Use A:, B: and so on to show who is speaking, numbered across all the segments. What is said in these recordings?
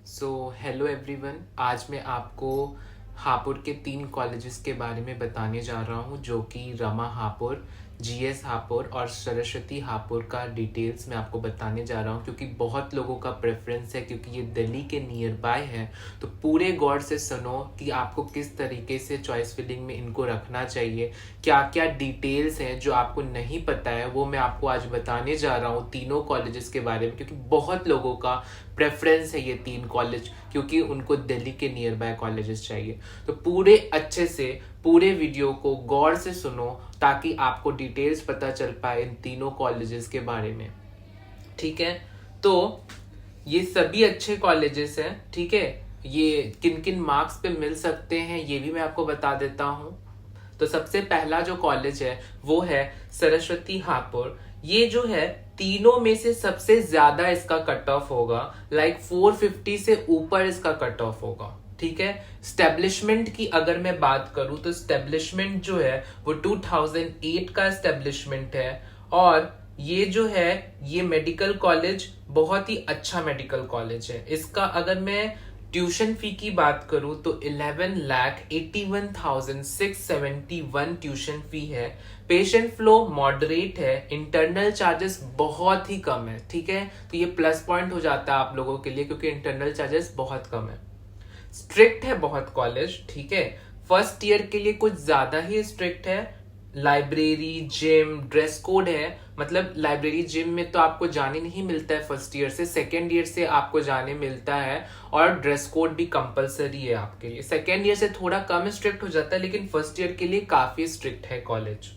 A: Hello everyone. आज मैं आपको हापुड़ के 3 कॉलेजेस के बारे में बताने जा रहा हूँ, जो कि रमा हापुड़, जीएस हापुड़ और सरस्वती हापुड़ का डिटेल्स मैं आपको बताने जा रहा हूँ, क्योंकि बहुत लोगों का प्रेफरेंस है, क्योंकि ये दिल्ली के नियर बाय है। तो पूरे गौर से सुनो कि आपको किस तरीके से चॉइस फिलिंग में इनको रखना चाहिए, क्या क्या डिटेल्स हैं जो आपको नहीं पता है, वो मैं आपको आज बताने जा रहा हूँ तीनों कॉलेजेस के बारे में, क्योंकि बहुत लोगों का प्रेफरेंस है ये 3 कॉलेज, क्योंकि उनको दिल्ली के नियर बाय कॉलेजेस चाहिए। तो पूरे अच्छे से पूरे वीडियो को गौर से सुनो, ताकि आपको डिटेल्स पता चल पाए इन तीनों कॉलेजेस के बारे में। ठीक है, तो ये सभी अच्छे कॉलेजेस हैं। ठीक है, ये किन किन मार्क्स पे मिल सकते हैं ये भी मैं आपको बता देता हूँ। तो सबसे पहला जो कॉलेज है वो है सरस्वती हापुड़। ये जो है तीनों में से सबसे ज्यादा इसका कट ऑफ होगा, लाइक 450 से ऊपर इसका कट ऑफ होगा। ठीक है, स्टेब्लिशमेंट की अगर मैं बात करूं तो स्टेब्लिशमेंट जो है वो 2008 का स्टेब्लिशमेंट है। और ये जो है ये मेडिकल कॉलेज बहुत ही अच्छा मेडिकल कॉलेज है। इसका अगर मैं ट्यूशन फी की बात करूं तो 11,81,671 ट्यूशन फी है। पेशेंट फ्लो मॉडरेट है। इंटरनल चार्जेस बहुत ही कम है। ठीक है, तो ये प्लस पॉइंट हो जाता है आप लोगों के लिए, क्योंकि इंटरनल चार्जेस बहुत कम है। स्ट्रिक्ट है बहुत कॉलेज। ठीक है, फर्स्ट ईयर के लिए कुछ ज्यादा ही स्ट्रिक्ट है। लाइब्रेरी, जिम, ड्रेस कोड है। मतलब लाइब्रेरी, जिम में तो आपको जाने नहीं मिलता है फर्स्ट ईयर से, सेकेंड ईयर से आपको जाने मिलता है। और ड्रेस कोड भी कंपलसरी है आपके लिए। सेकेंड ईयर से थोड़ा कम स्ट्रिक्ट हो जाता है, लेकिन फर्स्ट ईयर के लिए काफी स्ट्रिक्ट है कॉलेज।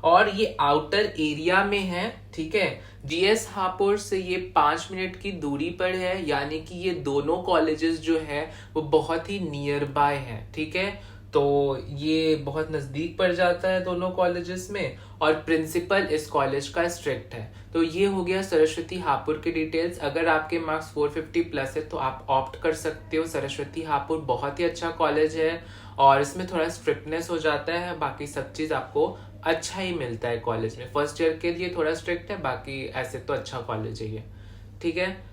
A: और ये आउटर एरिया में है। ठीक है, जीएस हापुड़ से ये 5 मिनट की दूरी पर है, यानी कि ये दोनों कॉलेजेस जो है वो बहुत ही नियर बाय है। ठीक है, तो ये बहुत नजदीक पड़ जाता है दोनों कॉलेजेस में। और प्रिंसिपल इस कॉलेज का स्ट्रिक्ट है। तो ये हो गया सरस्वती हापुड़ के डिटेल्स। अगर आपके मार्क्स 450 प्लस है तो आप ऑप्ट कर सकते हो। सरस्वती हापुड़ बहुत ही अच्छा कॉलेज है, और इसमें थोड़ा स्ट्रिक्टनेस हो जाता है, बाकी सब चीज आपको अच्छा ही मिलता है कॉलेज में। फर्स्ट ईयर के लिए थोड़ा स्ट्रिक्ट है, बाकी ऐसे तो अच्छा कॉलेज है ये। ठीक है,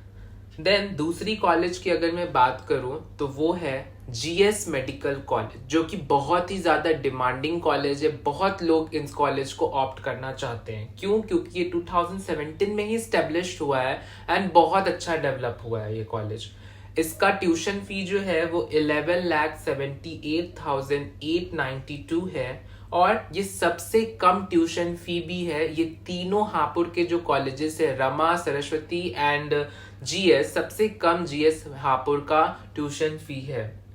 A: देन दूसरी कॉलेज की अगर मैं बात करूं तो वो है जीएस मेडिकल कॉलेज, जो कि बहुत ही ज्यादा डिमांडिंग कॉलेज है। बहुत लोग इस कॉलेज को ऑप्ट करना चाहते हैं। क्यों? क्योंकि ये 2017 में ही स्टेब्लिश हुआ है एंड बहुत अच्छा डेवलप हुआ है ये कॉलेज। इसका ट्यूशन फी जो है वो 11,78,892 है। और ये सबसे कम ट्यूशन फी भी है। ये तीनों हापुड़ के जो कॉलेजेस है, रमा, सरस्वती एंड जीएस, सबसे कम जीएस हापुड़ का ट्यूशन फी है।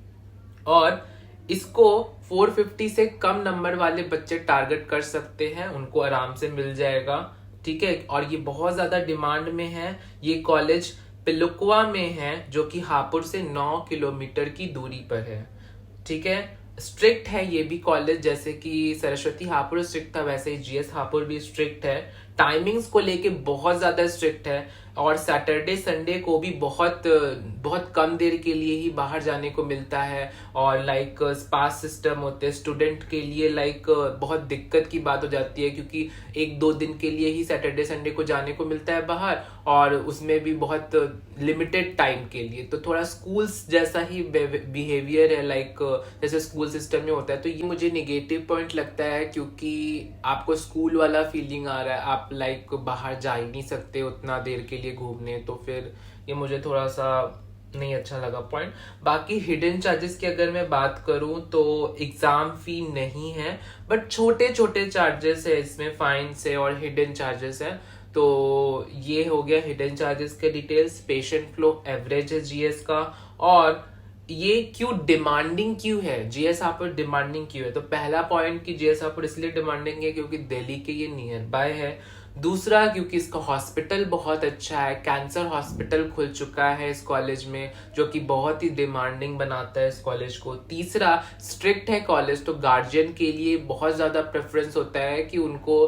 A: और इसको 450 से कम नंबर वाले बच्चे टारगेट कर सकते हैं, उनको आराम से मिल जाएगा। ठीक है, और ये बहुत ज्यादा डिमांड में है। ये कॉलेज पिलुकुआ में है, जो कि हापुड़ से 9 किलोमीटर की दूरी पर है। ठीक है, स्ट्रिक्ट है ये भी कॉलेज, जैसे कि सरस्वती हापुड़ स्ट्रिक्ट था वैसे ही जीएस हापुड़ भी स्ट्रिक्ट है। टाइमिंग्स को लेके बहुत ज्यादा स्ट्रिक्ट है। और सैटरडे संडे को भी बहुत बहुत कम देर के लिए ही बाहर जाने को मिलता है। और लाइक पास सिस्टम होते हैं स्टूडेंट के लिए, लाइक बहुत दिक्कत की बात हो जाती है, क्योंकि 1-2 दिन के लिए ही सैटरडे संडे को जाने को मिलता है बाहर, और उसमें भी बहुत लिमिटेड टाइम के लिए। तो थोड़ा स्कूल्स जैसा ही बिहेवियर है, लाइक जैसे स्कूल सिस्टम में होता है। तो ये मुझे निगेटिव पॉइंट लगता है, क्योंकि आपको स्कूल वाला फीलिंग आ रहा है, आप लाइक बाहर जा ही नहीं सकते उतना देर के लिए घूमने। तो फिर ये मुझे थोड़ा सा नहीं अच्छा लगा पॉइंट। बाकी हिडन चार्जेस की अगर मैं बात करूं तो एग्जाम फी नहीं है, बट छोटे छोटे चार्जेस है इसमें, फाइन्स है और हिडन चार्जेस है। तो ये हो गया हिडन चार्जेस के डिटेल्स। पेशेंट फ्लो एवरेज है जीएस का। और ये क्यों डिमांडिंग क्यों है, जीएस हापुड़ डिमांडिंग क्यों है? तो पहला पॉइंट कि जीएस हापुड़ इसलिए डिमांडिंग है क्योंकि दिल्ली के ये नियर बाय है। दूसरा, क्योंकि इसका हॉस्पिटल बहुत अच्छा है। कैंसर हॉस्पिटल खुल चुका है इस कॉलेज में, जो कि बहुत ही डिमांडिंग बनाता है इस कॉलेज को। तीसरा, स्ट्रिक्ट है कॉलेज, तो गार्जियन के लिए बहुत ज्यादा प्रेफरेंस होता है कि उनको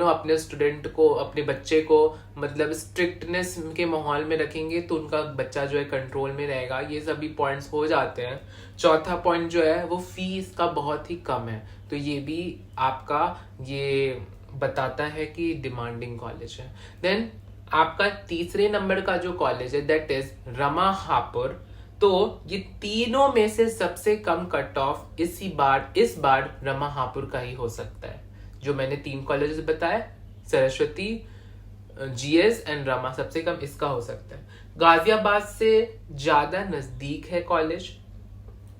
A: अपने स्टूडेंट को, अपने बच्चे को मतलब स्ट्रिक्टनेस के माहौल में रखेंगे तो उनका बच्चा जो है कंट्रोल में रहेगा। ये सभी पॉइंट्स हो जाते हैं। चौथा पॉइंट जो है वो फीस का बहुत ही कम है, तो ये भी आपका ये बताता है कि डिमांडिंग कॉलेज है। देन आपका तीसरे नंबर का जो कॉलेज है दैट इज रमा हापुड़। तो ये तीनों में से सबसे कम कट ऑफ इस बार रमा हापुड़ का ही हो सकता है। जो मैंने 3 कॉलेजेस बताए, सरस्वती, जीएस एंड रमा, सबसे कम इसका हो सकता है। गाजियाबाद से ज्यादा नजदीक है कॉलेज,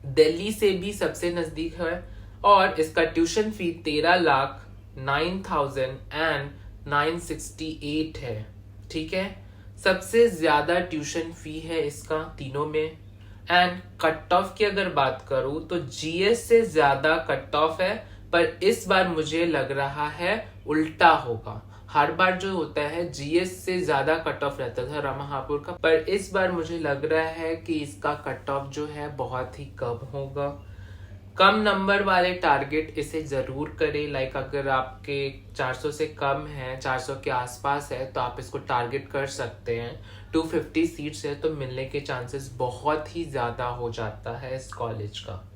A: दिल्ली से भी सबसे नजदीक है, और इसका ट्यूशन फी 13,09,968 है। ठीक है, सबसे ज्यादा ट्यूशन फी है इसका तीनों में। एंड कट ऑफ की अगर बात करूं तो जीएस से ज्यादा कट ऑफ है, पर इस बार मुझे लग रहा है उल्टा होगा। हर बार जो होता है जीएस से ज्यादा कट ऑफ रहता था रमा हापुड़ का, पर इस बार मुझे लग रहा है कि इसका कट ऑफ जो है बहुत ही कम होगा। कम नंबर वाले टारगेट इसे जरूर करें। लाइक अगर आपके 400 से कम है, 400 के आसपास है, तो आप इसको टारगेट कर सकते हैं। 250 सीट्स है तो मिलने के चांसेस बहुत ही ज्यादा हो जाता है इस कॉलेज का।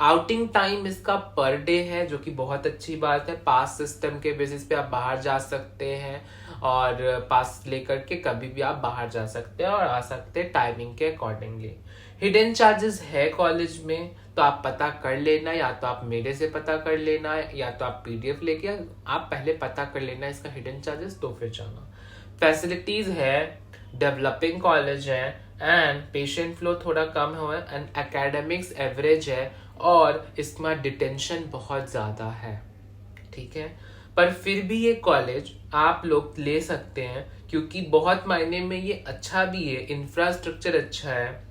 A: आउटिंग टाइम इसका पर डे है, जो कि बहुत अच्छी बात है। पास सिस्टम के बेसिस पे आप बाहर जा सकते हैं, और पास लेकर के कभी भी आप बाहर जा सकते हैं और आ सकते हैं टाइमिंग के अकॉर्डिंगली। हिडन चार्जेस है कॉलेज में, तो आप पता कर लेना, या तो आप मेरे से पता कर लेना, या तो आप पीडीएफ लेके आप पहले पता कर लेना इसका हिडन चार्जेस, तो फिर जाना। फैसिलिटीज है, डेवलपिंग कॉलेज है, एंड पेशेंट फ्लो थोड़ा कम है, एंड एकेडमिक्स एवरेज है, और इसमें डिटेंशन बहुत ज्यादा है। ठीक है, पर फिर भी ये कॉलेज आप लोग ले सकते हैं, क्योंकि बहुत मायने में ये अच्छा भी है, इंफ्रास्ट्रक्चर अच्छा है,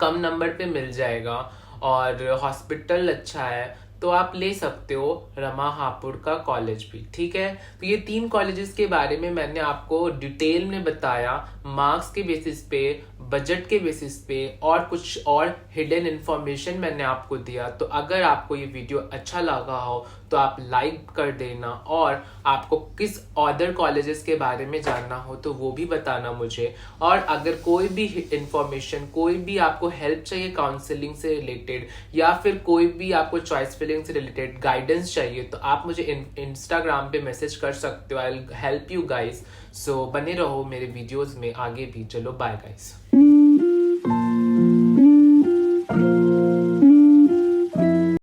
A: कम नंबर पे मिल जाएगा, और हॉस्पिटल अच्छा है, तो आप ले सकते हो रमा हापुड़ का कॉलेज भी। ठीक है, तो ये 3 कॉलेजेस के बारे में मैंने आपको डिटेल में बताया, मार्क्स के बेसिस पे, बजट के बेसिस पे, और कुछ और हिडन इंफॉर्मेशन मैंने आपको दिया। तो अगर आपको ये वीडियो अच्छा लगा हो तो आप लाइक कर देना, और आपको किस अदर कॉलेजेस के बारे में जानना हो तो वो भी बताना मुझे। और अगर कोई भी इंफॉर्मेशन, कोई भी आपको हेल्प चाहिए काउंसलिंग से रिलेटेड, या फिर कोई भी आपको चॉइस फिलिंग से रिलेटेड गाइडेंस चाहिए, तो आप मुझे इंस्टाग्राम पे मैसेज कर सकते हो। I will help you guys. So बने रहो मेरे वीडियोस में आगे भी। चलो बाय गाइस।